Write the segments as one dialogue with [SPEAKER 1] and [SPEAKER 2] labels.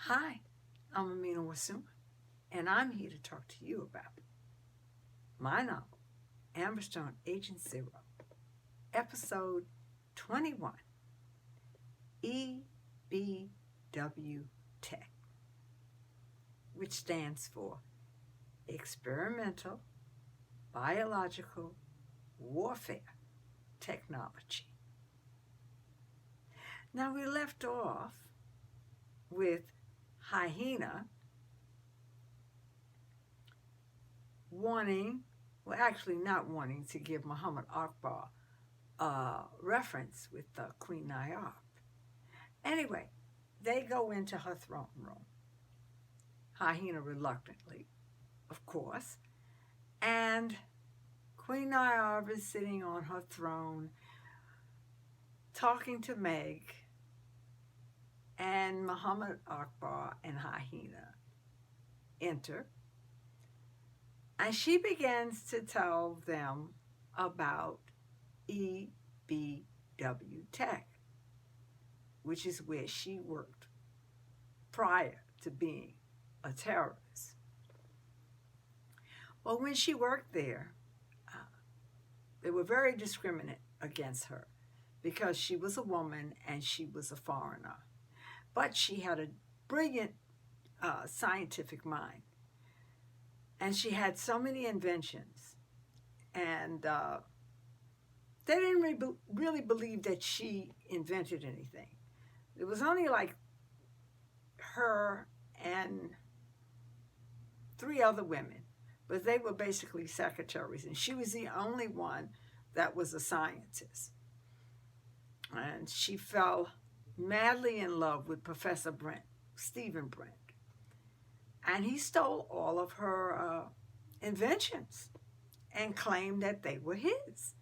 [SPEAKER 1] Hi, I'm Amina Wasuma, and I'm here to talk to you about my novel, Amberstone Agent Zero, Episode 21, EBWT, which stands for Experimental Biological Warfare Technology. Now, we left off with Hyena not wanting to give Muhammed Akbar a reference with Queen Niarb. Anyway, they go into her throne room, Hyena reluctantly, of course, and Queen Niarb is sitting on her throne talking to Meg, and Muhammed Akbar and Hyena enter, and she begins to tell them about EBW Tech, which is where she worked prior to being a terrorist. Well, when she worked there, they were very discriminate against her because she was a woman and she was a foreigner. But she had a brilliant scientific mind. And she had so many inventions. And they didn't really believe that she invented anything. It was only like her and 3 other women, but they were basically secretaries. And she was the only one that was a scientist. And she fell madly in love with Professor Brent, Stephen Brent. And he stole all of her inventions and claimed that they were his.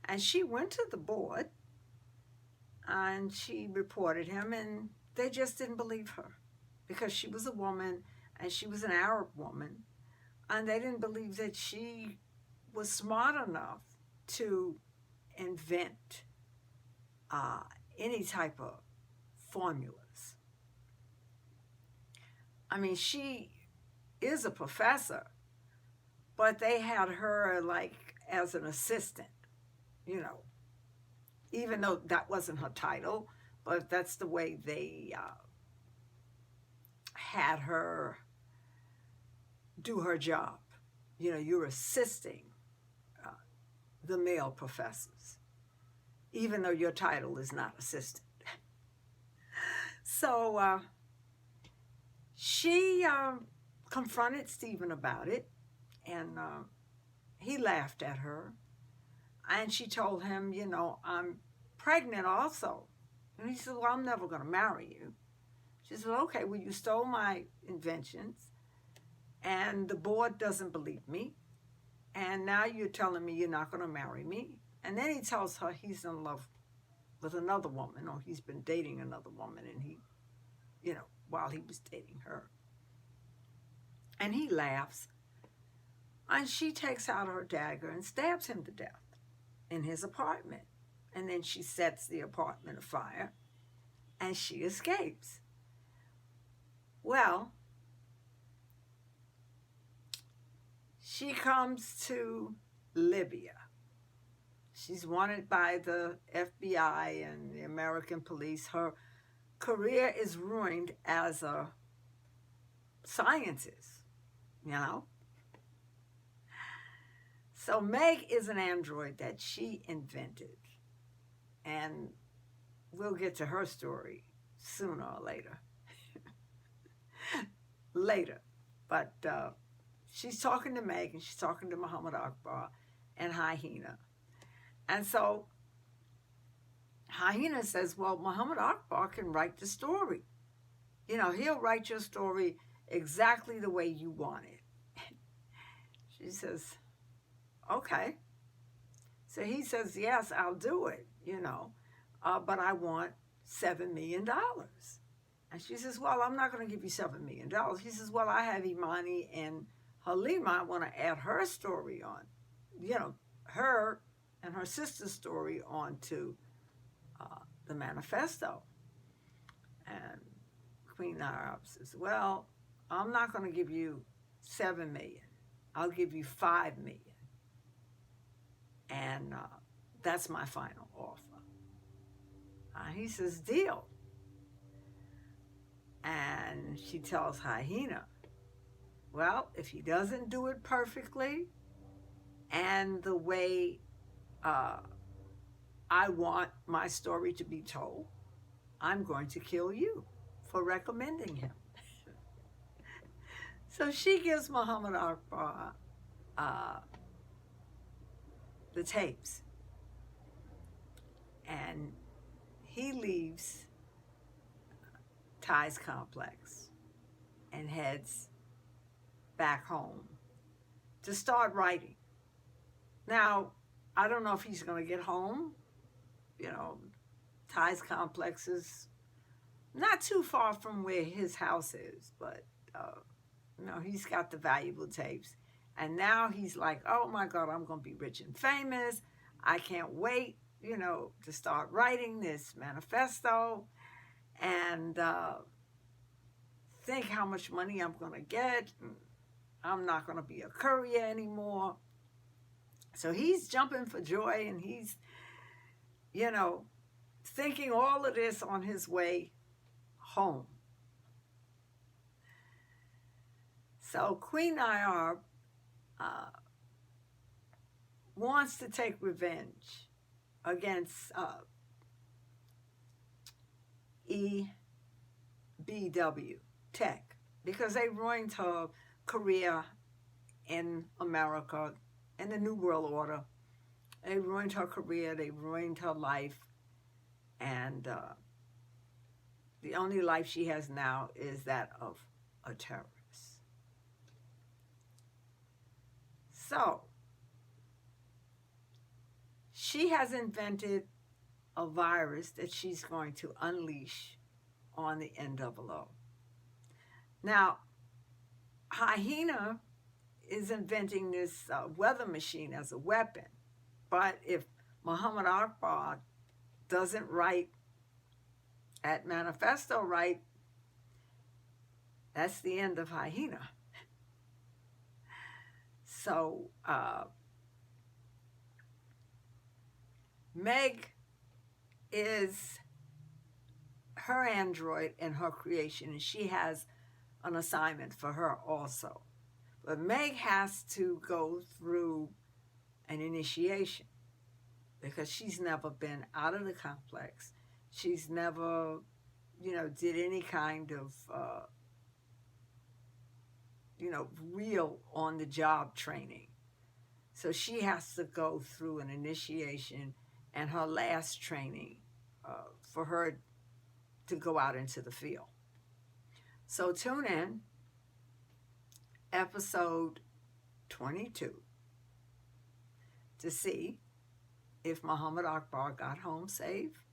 [SPEAKER 1] And she went to the board and she reported him, and they just didn't believe her because she was a woman and she was an Arab woman, and they didn't believe that she was smart enough to invent any type of formulas. I mean, she is a professor, but they had her like as an assistant, even though that wasn't her title, but that's the way they had her do her job. You're assisting the male professors, even though your title is not assistant. So she confronted Stephen about it, and he laughed at her. And she told him, I'm pregnant also. And he said, well, I'm never going to marry you. She said, okay, well, you stole my inventions, and the board doesn't believe me, and now you're telling me you're not going to marry me. And then he tells her he's in love with another woman, or he's been dating another woman, and he, while he was dating her. And he laughs, and she takes out her dagger and stabs him to death in his apartment. And then she sets the apartment afire, and she escapes. Well, she comes to Libya. She's wanted by the FBI and the American police. Her career is ruined as a scientist, So Meg is an android that she invented. And we'll get to her story sooner or later. But she's talking to Meg, and she's talking to Muhammad Akbar and Hyena. And so Hyena says, well, Muhammad Akbar can write the story. He'll write your story exactly the way you want it. She says, okay. So he says, yes, I'll do it, but I want $7 million. And she says, well, I'm not going to give you $7 million. He says, well, I have Imani and Halima. I want to add her story on, her and her sister's story onto the manifesto. And Queen Niarb says, well, I'm not going to give you 7 million. I'll give you 5 million. And that's my final offer. He says, deal. And she tells Hyena, well, if he doesn't do it perfectly and the way I want my story to be told, I'm going to kill you for recommending him. So she gives Muhammad Akbar the tapes. And he leaves Ty's complex and heads back home to start writing. Now, I don't know if he's going to get home. You know, Ty's complex is not too far from where his house is, but, he's got the valuable tapes. And now he's like, oh my God, I'm going to be rich and famous. I can't wait, to start writing this manifesto and think how much money I'm going to get. I'm not going to be a courier anymore. So he's jumping for joy, and he's, thinking all of this on his way home. So Queen Niarb wants to take revenge against EBWT because they ruined her career in America, in the New World Order. They ruined her career, they ruined her life, and the only life she has now is that of a terrorist. So, she has invented a virus that she's going to unleash on the NWO. Now, Hyena is inventing this weather machine as a weapon. But if Muhammad Akbar doesn't write at Manifesto right, that's the end of Hyena. So Meg is her android in her creation, and she has an assignment for her also. But Meg has to go through an initiation because she's never been out of the complex. She's never, did any kind of, real on-the-job training. So she has to go through an initiation and her last training for her to go out into the field. So tune in, episode 22, to see if Muhammad Akbar got home safe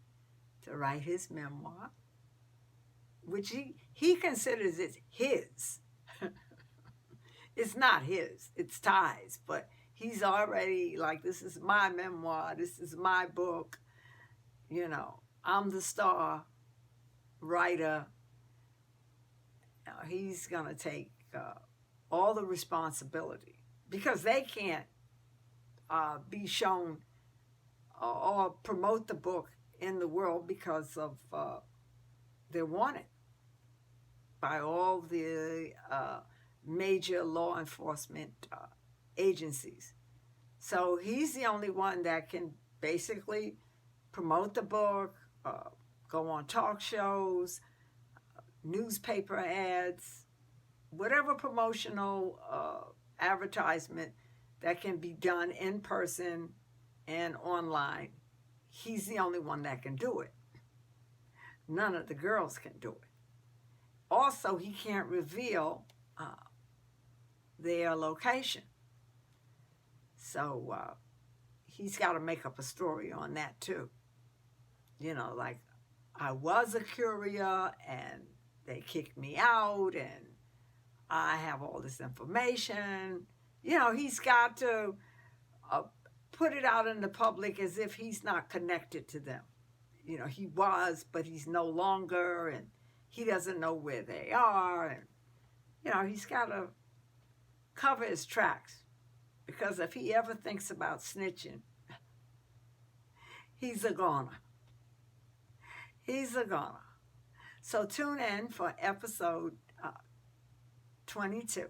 [SPEAKER 1] to write his memoir, which he considers it his. It's not his, it's Ty's, but he's already like, this is my memoir, this is my book, I'm the star writer. He's going to take all the responsibility because they can't be shown or promote the book in the world because of they're wanted by all the major law enforcement agencies. So he's the only one that can basically promote the book, go on talk shows, newspaper ads, whatever promotional advertisement that can be done in person and online. He's the only one that can do it. None of the girls can do it. Also, he can't reveal their location. So he's got to make up a story on that too. Like, I was a courier and they kicked me out and I have all this information. He's got to put it out in the public as if he's not connected to them. He was, but he's no longer, and he doesn't know where they are. And, you know, he's got to cover his tracks, because if he ever thinks about snitching, he's a goner. He's a goner. So tune in for episode 22.